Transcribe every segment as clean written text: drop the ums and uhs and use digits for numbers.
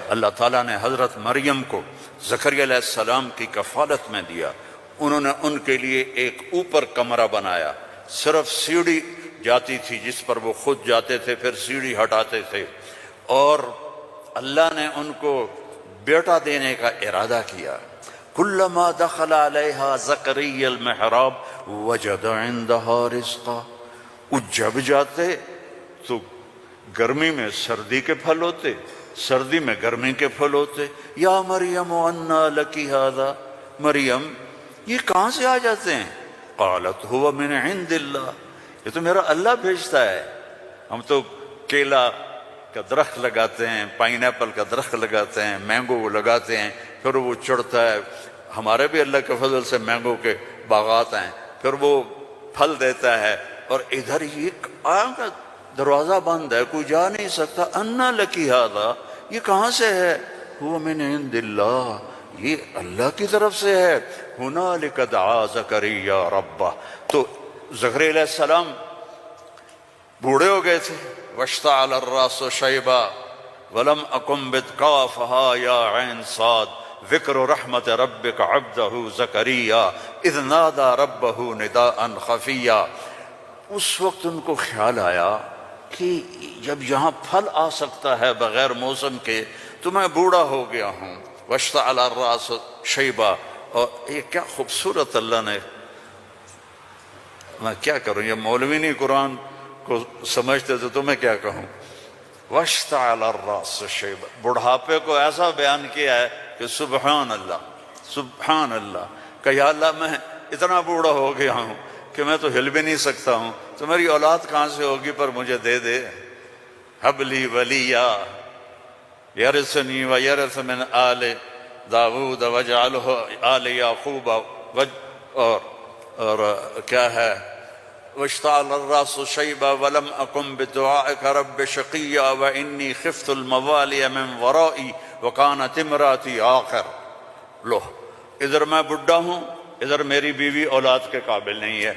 اللہ تعالیٰ نے حضرت مریم کو زکریا علیہ السلام کی کفالت میں دیا. انہوں نے ان کے لیے ایک اوپر کمرہ بنایا، صرف سیڑھی جاتی تھی جس پر وہ خود جاتے تھے، پھر سیڑھی ہٹاتے تھے. اور اللہ نے ان کو بیٹا دینے کا ارادہ کیا. کلما دخل علیہا زکریا المحراب وجد عندہا رزقا. وہ جب جاتے تو گرمی میں سردی کے پھل ہوتے، سردی میں گرمی کے پھل ہوتے. یا مریم انا لکی ھذا، مریم یہ کہاں سے آ جاتے ہیں؟ قالت هو من عند اللہ، یہ تو میرا اللہ بھیجتا ہے. ہم تو کیلا کا درخت لگاتے ہیں، پائن ایپل کا درخت لگاتے ہیں، مینگو لگاتے ہیں، پھر وہ چڑھتا ہے. ہمارے بھی اللہ کے فضل سے مینگو کے باغات ہیں، پھر وہ پھل دیتا ہے. اور ادھر یہ آگا دروازہ بند ہے، کوئی جا نہیں سکتا. انا لکی ھذا، یہ کہاں سے ہے؟ هو من عند اللہ، یہ اللہ کی طرف سے ہے. ہنالک دعا زکریا ربہ. تو زکریا علیہ السلام بوڑھے ہو گئے تھے. واشتعل الراس شیبا ولم اکن بتقافها یا عین صاد ذکر رحمت ربک عبدہ زکریا اذ نادى ربہ نداء خفیا. اس وقت ان کو خیال آیا کہ جب یہاں پھل آ سکتا ہے بغیر موسم کے تو میں بوڑھا ہو گیا ہوں. واشتعل الراس شیبا. اور یہ کیا خوبصورت اللہ نے، میں کیا کروں، یہ مولوی نہیں قرآن کو سمجھتے تو میں کیا کہوں. واشتعل الراس شیبا، بڑھاپے کو ایسا بیان کیا ہے کہ سبحان اللہ سبحان اللہ. کہ یا اللہ میں اتنا بوڑھا ہو گیا ہوں کہ میں تو ہل بھی نہیں سکتا ہوں، تو میری اولاد کہاں سے ہوگی، پر مجھے دے دے. ہب لی ولیا یرثنی ویرث من آل داود وجعلہ آل یعقوب. اور کیا ہے، واشتعل الراس شیبا ولم اکن بدعائک رب شقیا وانی خفت الموالی من ورائی وکانت امراتی عاقر. لو ادھر میں بڈھا ہوں، ادھر میری بیوی اولاد کے قابل نہیں ہے.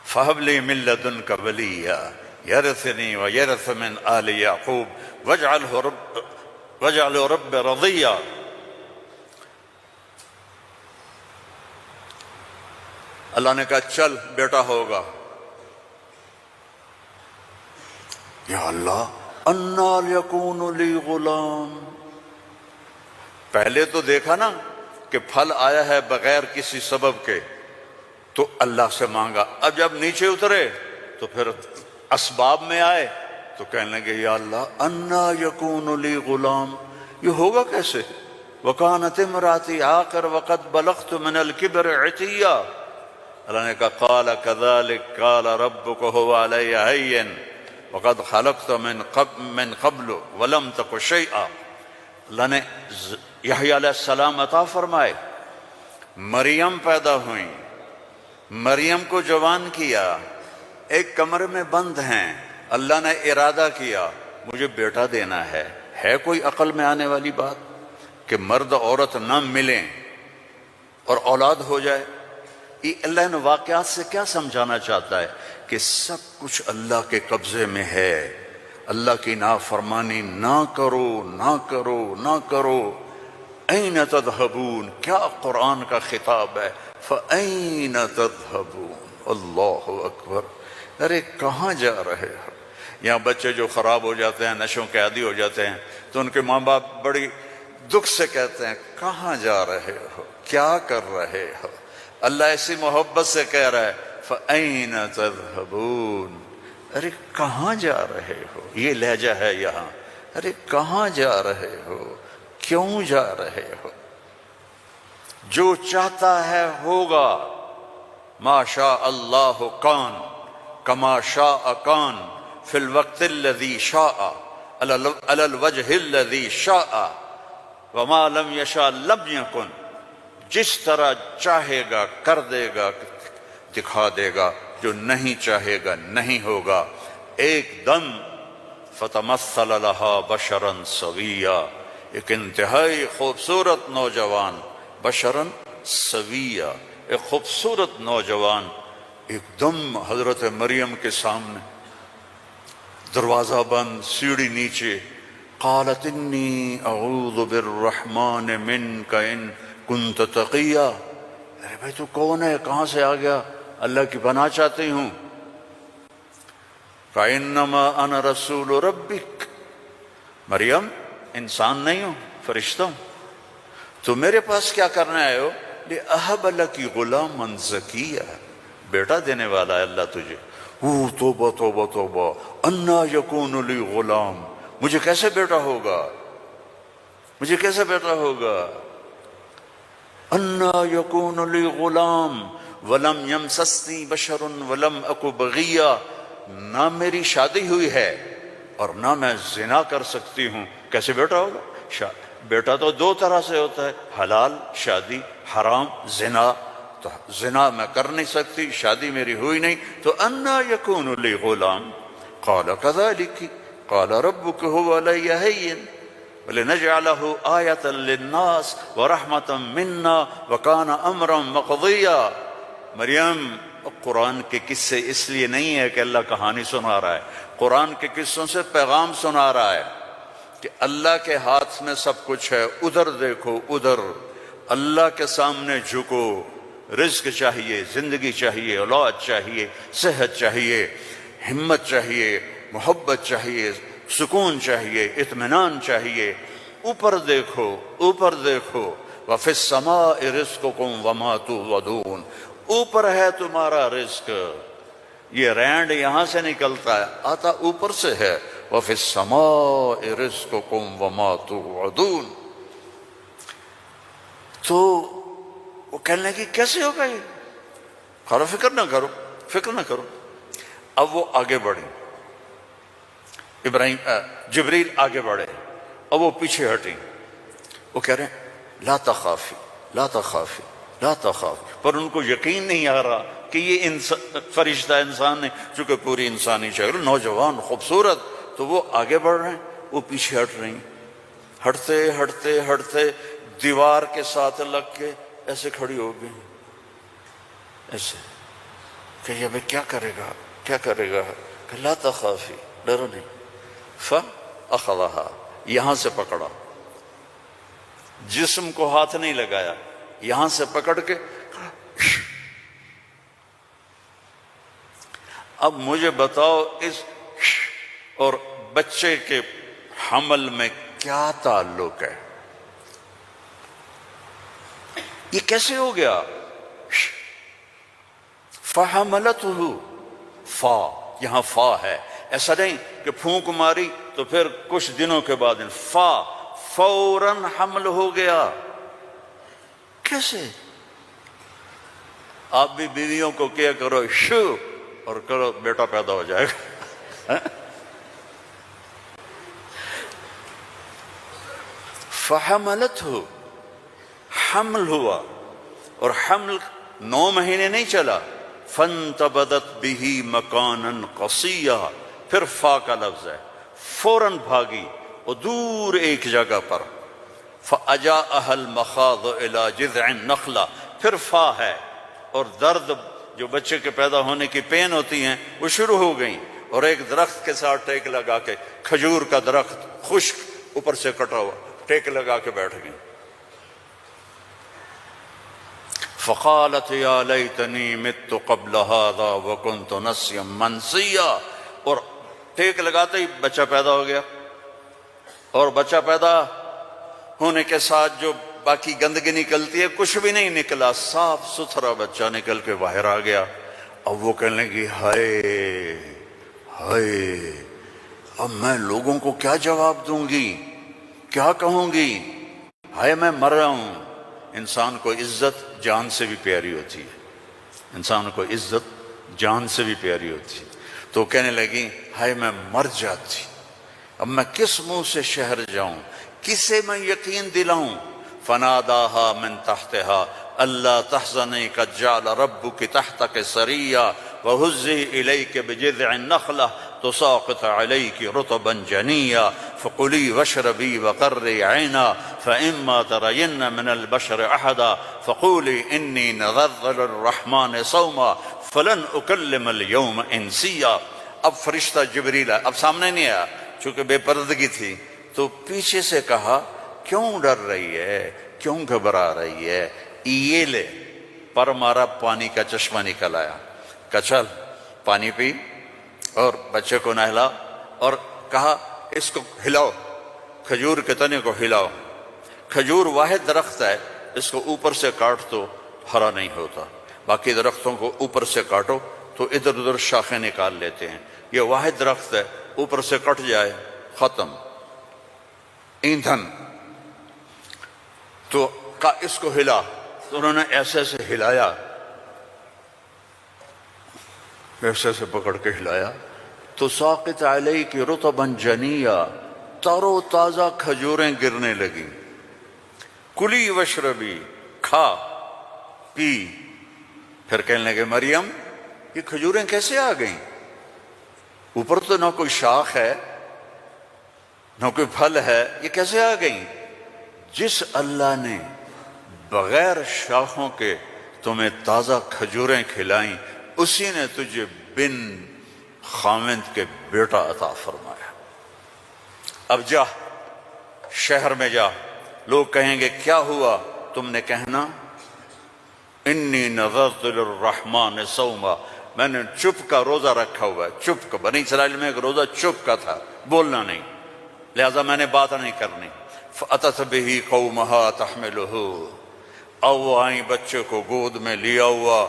فہب لی من لدنک ولیا یرثنی ویرث من آل یعقوب واجعلہ رب رضیا. اللہ نے کہا چل بیٹا ہوگا. یا اللہ انا یکون لی غلام. پہلے تو دیکھا نا کہ پھل آیا ہے بغیر کسی سبب کے تو اللہ سے مانگا. اب جب نیچے اترے تو پھر اسباب میں آئے تو کہنے لگے یا اللہ انا یکون لی غلام، یہ ہوگا کیسے؟ وکانت امراتی عاقر وقد بلغت من الکبر عتیا. اللہ نے کہا قال کذلک قال ربک هو علی ہین وقد خلقت من قبل ولم تک شیئا. اللہ نے یحییٰ علیہ السلام عطا فرمائے، مریم پیدا ہوئیں، مریم کو جوان کیا، ایک کمرے میں بند ہیں. اللہ نے ارادہ کیا مجھے بیٹا دینا ہے. ہے کوئی عقل میں آنے والی بات کہ مرد عورت نہ ملیں اور اولاد ہو جائے؟ یہ اللہ نے واقعات سے کیا سمجھانا چاہتا ہے کہ سب کچھ اللہ کے قبضے میں ہے. اللہ کی نافرمانی نہ کرو نہ کرو نہ کرو. این تذہبون، کیا قرآن کا خطاب ہے. فَأَيْنَ تَذْهَبُونَ. اللہ اکبر. ارے کہاں جا رہے ہو؟ یہاں بچے جو خراب ہو جاتے ہیں، نشوں کے عادی ہو جاتے ہیں تو ان کے ماں باپ بڑی دکھ سے کہتے ہیں کہاں جا رہے ہو، کیا کر رہے ہو. اللہ ایسی محبت سے کہہ رہا ہے فَأَيْنَ تَذْهَبُونَ. ارے کہاں جا رہے ہو. یہ لہجہ ہے یہاں. ارے کہاں جا رہے ہو، کیوں جا رہے ہو. جو چاہتا ہے ہوگا. ما شاء اللہ کان کما شاء کان فی الوقت الذی شاء علی الوجہ الذی شاء وما لم یشاء لم یکن. جس طرح چاہے گا کر دے گا، دکھا دے گا، جو نہیں چاہے گا نہیں ہوگا. ایک دم فتمثل لہا بشرا سویا. ایک انتہائی خوبصورت نوجوان، بشرا سویا، ایک خوبصورت نوجوان ایک دم حضرت مریم کے سامنے. دروازہ بند، سیڑھی نیچے، قالت انی اعوذ بالرحمن منک ان کنت تقیا، ارے بھائی تو کون ہے، کہاں سے آ گیا؟ اللہ کی پناہ چاہتی ہوں۔ فإنما أنا رسول ربک، مریم انسان نہیں ہوں، فرشتہ ہوں، تو میرے پاس کیا کرنے آئے ہو؟ لأہب لک غلاما زکیا، بیٹا دینے والا ہے اللہ تجھے۔ توبہ توبہ توبہ، انا یکون لی غلام، مجھے کیسے بیٹا ہوگا، مجھے کیسے بیٹا ہوگا؟ انا یکون لی غلام ولم یمسسنی بشر ولم اک بغیا، نہ میری شادی ہوئی ہے اور نہ میں زنا کر سکتی ہوں، کیسے بیٹا ہوگا؟ بیٹا تو دو طرح سے ہوتا ہے، حلال شادی، حرام زنا، تو زنا میں کر نہیں سکتی، شادی میری ہوئی نہیں، تو انا یکون لی غلام۔ قال کذالک قال ربک هو علی ہین ولنجعلہ آیۃ للناس ورحمۃ منا وکان امرا مقضیا۔ مریم، قرآن کے قصے اس لیے نہیں ہے کہ اللہ کہانی سنا رہا ہے، قرآن کے قصوں سے پیغام سنا رہا ہے کہ اللہ کے ہاتھ میں سب کچھ ہے، ادھر دیکھو ادھر، اللہ کے سامنے جھکو، رزق چاہیے، زندگی چاہیے، اولاد چاہیے، صحت چاہیے، ہمت چاہیے، محبت چاہیے، سکون چاہیے، اطمینان چاہیے، اوپر دیکھو اوپر دیکھو۔ وَفِي السَّمَاءِ رِزْقُكُمْ وَمَا تُوعَدُونَ، اوپر ہے تمہارا رزق، یہ رینڈ یہاں سے نکلتا ہے، آتا اوپر سے ہے۔ وَفِي السَّمَاءِ رِزْقُكُمْ وَمَا تُوعَدُونَ۔ تو وہ کہنے لگی کیسے ہوگا یہ؟ کہا فکر نہ کرو، فکر نہ کرو۔ اب وہ آگے بڑھیں، جبریل آگے بڑھے، اب وہ پیچھے ہٹیں، وہ کہہ رہے ہیں لا تخافی لا تخافی لا تخافی، پر ان کو یقین نہیں آ رہا کہ یہ فرشتہ انسان ہے، چونکہ پوری انسانی شکل، نوجوان خوبصورت، تو وہ آگے بڑھ رہے ہیں، وہ پیچھے ہٹ رہی ہیں، ہٹتے ہٹتے ہٹتے دیوار کے ساتھ لگ کے ایسے کھڑی ہو گئی، ایسے کہ یہ بھئی کیا کرے گا کیا کرے گا؟ کہ لا تخافی، ڈرو نہیں۔ فَأَخَذَهَا، یہاں سے پکڑا، جسم کو ہاتھ نہیں لگایا، یہاں سے پکڑ کے۔ اب مجھے بتاؤ اس اور بچے کے حمل میں کیا تعلق ہے؟ یہ کیسے ہو گیا؟ فَحَمَلَتْهُ، فا، یہاں فا ہے، ایسا نہیں کہ پھونک ماری تو پھر کچھ دنوں کے بعد فا، فوراً حمل ہو گیا۔ کیسے؟ آپ بھی بیویوں کو کیا کرو شو اور کرو بیٹا پیدا ہو جائے گا۔ فَحَمَلَتْهُ، حمل ہوا، اور حمل 9 مہینے نہیں چلا۔ فَانْتَبَذَتْ بِهِ مَكَانًا قَصِيًّا، پھر فا کا لفظ ہے، فوراً بھاگی اور دور ایک جگہ پر۔ فَأَجَاءَهَا الْمَخَاضُ إِلَى جِذْعِ النَّخْلَةِ، پھر فا ہے، اور درد جو بچے کے پیدا ہونے کی پین ہوتی ہیں وہ شروع ہو گئیں، اور ایک درخت کے ساتھ ٹیک لگا کے، کھجور کا درخت خشک اوپر سے کٹا ہوا، ٹیک لگا کے بیٹھ گئیں۔ فقالت یا لیتنی مت قبل هذا وکنت نسیا منسیا، اور ٹیک لگاتے ہی بچہ پیدا ہو گیا، اور بچہ پیدا ہونے کے ساتھ جو باقی گندگی نکلتی ہے کچھ بھی نہیں نکلا، صاف ستھرا بچہ نکل کے باہر آ گیا۔ اب وہ کہنے لگی ہائے ہائے، اب میں لوگوں کو کیا جواب دوں گی، کیا کہوں گی، ہائے میں مر رہا ہوں۔ انسان کو عزت جان سے بھی پیاری ہوتی ہے، انسان کو عزت جان سے بھی پیاری ہوتی ہے۔ تو کہنے لگی ہائے میں مر جاتی، اب میں کس منہ سے شہر جاؤں، کسے میں یقین دلاؤں؟ فناداها من تحتها الا تحزني قد جعل ربك تحتك سريا وهزي اليك بجذع النخله تساقط عليك رطبا جنيا فكلي واشربي وقري عينا فإما ترين من البشر أحدا فقولي إني نذرت للرحمن صوما فلن أكلم اليوم إنسيا۔ اب فرشتہ جبریل اب سامنے نہیں آیا، چونکہ بے پردگی تھی، تو پیچھے سے کہا کیوں ڈر رہی ہے، کیوں گھبرا رہی ہے، یہ لے، پر مارا، پانی کا چشمہ نکل آیا، کہا چل پانی پی اور بچے کو نہلا، اور کہا اس کو ہلاؤ، کھجور کے تنے کو ہلاؤ۔ کھجور واحد درخت ہے، اس کو اوپر سے کاٹ تو ہرا نہیں ہوتا، باقی درختوں کو اوپر سے کاٹو تو ادھر ادھر شاخیں نکال لیتے ہیں، یہ واحد درخت ہے، اوپر سے کٹ جائے ختم، ایندھن۔ تو کہا اس کو ہلا، تو انہوں نے ایسے ایسے ہلایا، ایسے ایسے پکڑ کے ہلایا تو ساقط علیک رطبا جنیا، تر و تازہ کھجوریں گرنے لگیں۔ کلی وشربی، کھا پی۔ پھر کہنے لگے مریم یہ کھجوریں کیسے آ گئیں؟ اوپر تو نہ کوئی شاخ ہے نہ کوئی پھل ہے، یہ کیسے آ گئیں؟ جس اللہ نے بغیر شاخوں کے تمہیں تازہ کھجوریں کھلائیں، اسی نے تجھے بن خاوند کے بیٹا عطا فرمایا۔ اب جا شہر میں جا، لوگ کہیں گے کیا ہوا؟ تم نے کہنا انی نذرت للرحمن صوما، میں نے چپ کا روزہ رکھا ہوا ہے، چپ کا۔ بنی اسرائیل میں ایک روزہ چپ کا تھا، بولنا نہیں، لہذا میں نے بات نہیں کرنی۔ فأتت به قومها تحملہ، او وہ آئیں بچے کو گود میں لیا ہوا،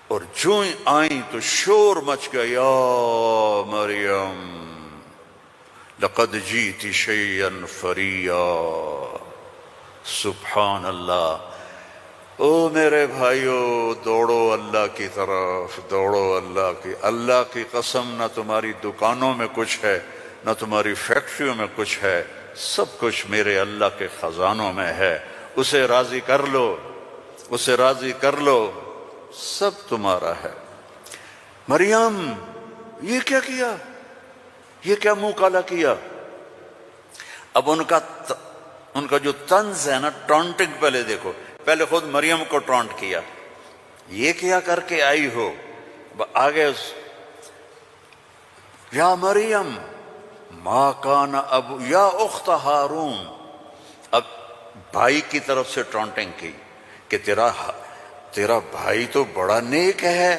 اور جو ہی آئیں تو شور مچ گیا، یا مریم لقد جیت شیئا فریا۔ سبحان اللہ۔ او میرے بھائیو، دوڑو اللہ کی طرف، دوڑو اللہ کی۔ اللہ کی قسم، نہ تمہاری دکانوں میں کچھ ہے، نہ تمہاری فیکٹریوں میں کچھ ہے، سب کچھ میرے اللہ کے خزانوں میں ہے۔ اسے راضی کر لو، اسے راضی کر لو، سب تمہارا ہے۔ مریم یہ کیا کیا؟ یہ کیا منہ کالا کیا؟ اب ان کا جو طنز ہے نا، ٹونٹنگ، پہلے دیکھو، پہلے خود مریم کو ٹونٹ کیا، یہ کیا کر کے آئی ہو؟ آگے یا مریم ما کان ابو، یا اخت ہارون، اب بھائی کی طرف سے ٹونٹنگ کی کہ تیرا بھائی تو بڑا نیک ہے۔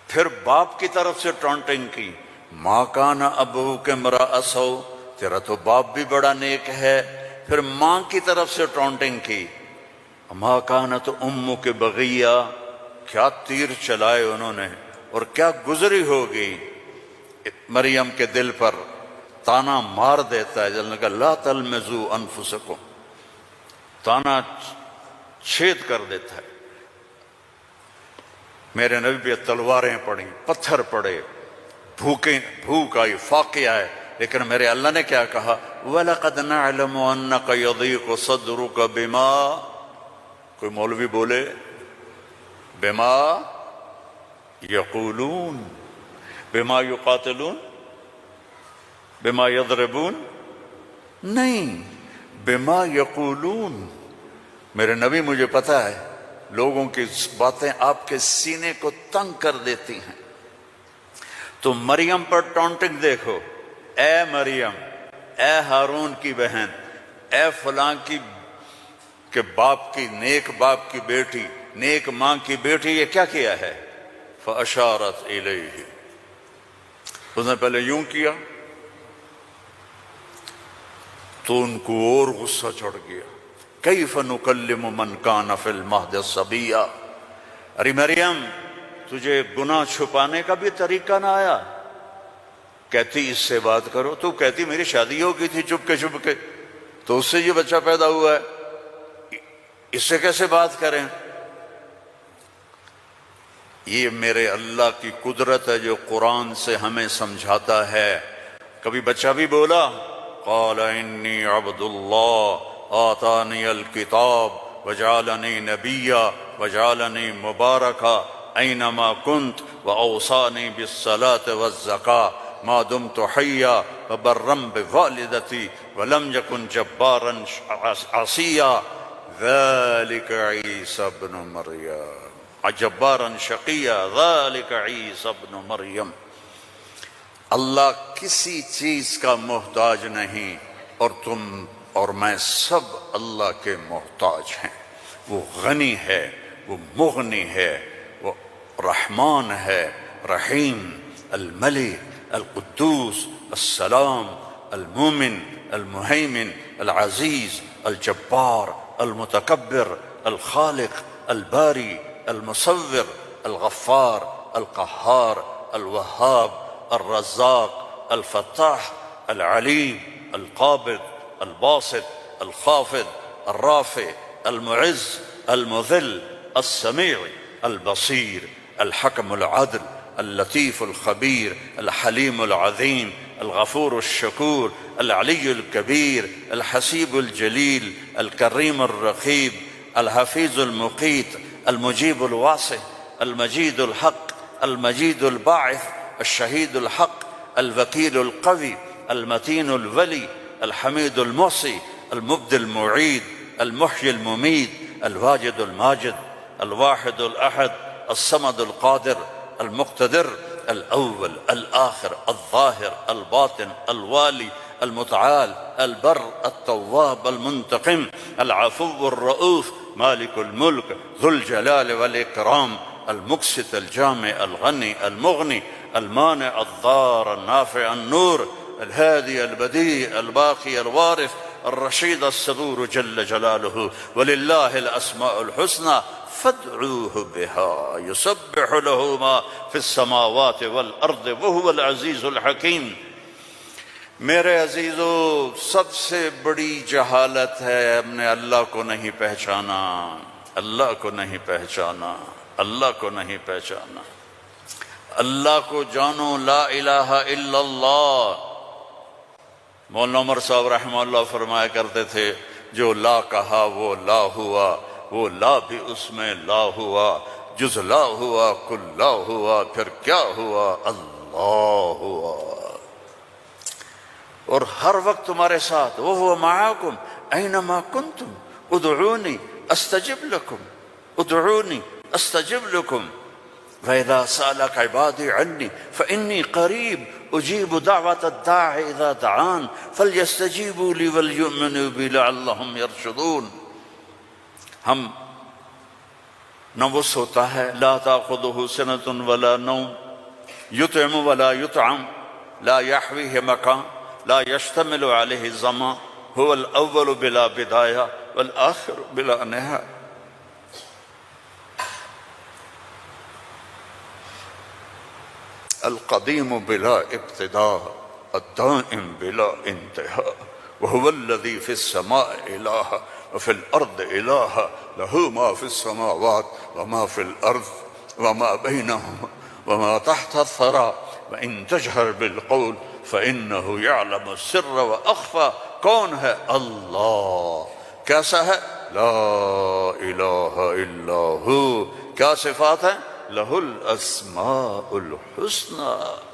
پھر باپ کی طرف سے ٹونٹنگ کی، ما کان ابوک امرأ سوء، تیرا تو باپ بھی بڑا نیک ہے۔ پھر ماں کی طرف سے ٹونٹنگ کی، ما کانت امک بغیہ، کیا تیر چلائے انہوں نے، اور کیا گزری ہوگی مریم کے دل پر، تانا مار دیتا ہے۔ جلنے کا لا تلمزوا انفسکم، تانا چھید کر دیتا ہے۔ میرے نبی پہ تلواریں پڑیں، پتھر پڑے، بھوک آئی، فاقے آئے، لیکن میرے اللہ نے کیا کہا؟ وَلَقَدْ نَعْلَمُ أَنَّكَ يَضِيقُ صَدْرُكَ بِمَا، کوئی مولوی بولے بِمَا يَقُولُونَ، بِمَا يُقَاتِلُونَ، بِمَا يَضْرِبُونَ، نہیں، بِمَا يَقُولُونَ۔ میرے نبی مجھے پتہ ہے لوگوں کی باتیں آپ کے سینے کو تنگ کر دیتی ہیں۔ تو مریم پر ٹونٹنگ دیکھو، اے مریم، اے ہارون کی بہن، اے فلاں کی کہ باپ کی، نیک باپ کی بیٹی، نیک ماں کی بیٹی، یہ کیا کیا ہے؟ فَأَشَارَتْ إِلَيْهِ، اس نے پہلے یوں کیا تو ان کو اور غصہ چڑھ گیا۔ کیف نکلم من کان فی المہد صبیا، ارے مریم تجھے گناہ چھپانے کا بھی طریقہ نہ آیا؟ کہتی اس سے بات کرو، تو کہتی میری شادی ہو گئی تھی چپ کے، تو اس سے یہ بچہ پیدا ہوا ہے، اس سے کیسے بات کریں؟ یہ میرے اللہ کی قدرت ہے جو قرآن سے ہمیں سمجھاتا ہے۔ کبھی بچہ بھی بولا قال انی عبد اللہ آتانی الکتاب وجعلنی نبیا وجعلنی مبارکا اینما کنت واوصانی بالصلاة والزکاة ما دمت حیا وبرا بوالدتی ولم یکن جبارا عصیا ذلك عیسی ابن مریم، جبارا شقیا ذلك عیسی ابن مریم۔ اللہ کسی چیز کا محتاج نہیں، اور تم اور میں سب اللہ کے محتاج ہیں۔ وہ غنی ہے، وہ مغنی ہے، وہ رحمان ہے، رحیم، الملک، القدوس، السلام، المومن، المہیمن، العزیز، الجبار، المتکبر، الخالق، الباری، المصور، الغفار، القہار، الوہاب، الرزاق، الفتاح، العلیم، القابض، الباسط، الخافض، الرافع، المعز، المذل، السمیع، البصیر، الحکم العدل، اللطیف الخبیر، الحلیم العظیم، الغفور الشکور، العلی الکبیر، الحسیب الجلیل، الکریم الرقیب، الحفیظ المقیت، المجیب الواسع، المجید الحق، المجید الباعث، الشہید الحق، الوکیل القوی، المتین الولی، الحمید المحصی، المبدی المعید، المحیی الممید، الواجد الماجد، الواحد الأحد، الصمد القادر، المقتدر، الأول الآخر، الظاهر الباطن، الوالي المتعال، البر التواب المنتقم، العفو الرؤوف، مالك الملك، ذو الجلال والإكرام، المقسط الجامع الغني المغني، المانع الضار النافع النور، الهادي البديع الباقي الوارث، الرشيد الصبور جل جلاله، ولله الأسماء الحسنى فادعوه بها يسبح له ما في السماوات والأرض وهو العزيز الحكيم۔ میرے عزیزو، سب سے بڑی جہالت ہے ہم نے اللہ کو نہیں پہچانا، اللہ کو نہیں پہچانا، اللہ کو نہیں پہچانا۔ اللہ کو جانو، لا الہ الا اللہ۔ مولانا عمر صاحب رحمہ اللہ فرمایا کرتے تھے، جو لا کہا وہ لا ہوا، وہ لا بھی اس میں لا ہوا، جز لا ہوا کل لا ہوا، پھر کیا ہوا؟ اللہ ہوا۔ اور ہر وقت تمہارے ساتھ، وَهُوَ مَعَاكُمْ أَيْنَمَا كُنْتُمْ ادعونی استجب لکم، ادعونی استجب لکم، وَإِذَا سَأَلَكَ عِبَادِي عَنِّي فَإِنِّي قَرِيبٌ أُجِيبُ دَعْوَةَ الدَّاعِ إِذَا دَعَانِ فَلْيَسْتَجِيبُوا لِي وَلْيُؤْمِنُوا بِي لَعَلَّهُمْ يَرْشُدُونَ۔ ہم نہ وہ سوتا ہے، لا تأخذه سنة ولا نوم، يطعم ولا يطعم، لا يحويه مكان، لا يشتمل عليه الزمان، هو الأول بلا بداية والآخر بلا نهاية۔ القديم بلا ابتداء، الدائم بلا انتهاء، وهو الذي في السماء إله وفي الأرض إله، له ما في السماوات وما في الأرض وما بينهما وما تحت الثرى، وإن تجهر بالقول فإنه يعلم السر وأخفى۔ کون ہے؟ اللہ۔ کیسا ہے؟ لا الہ الا ہو۔ کیا صفات ہیں؟ لہ الاسماء الحسنى۔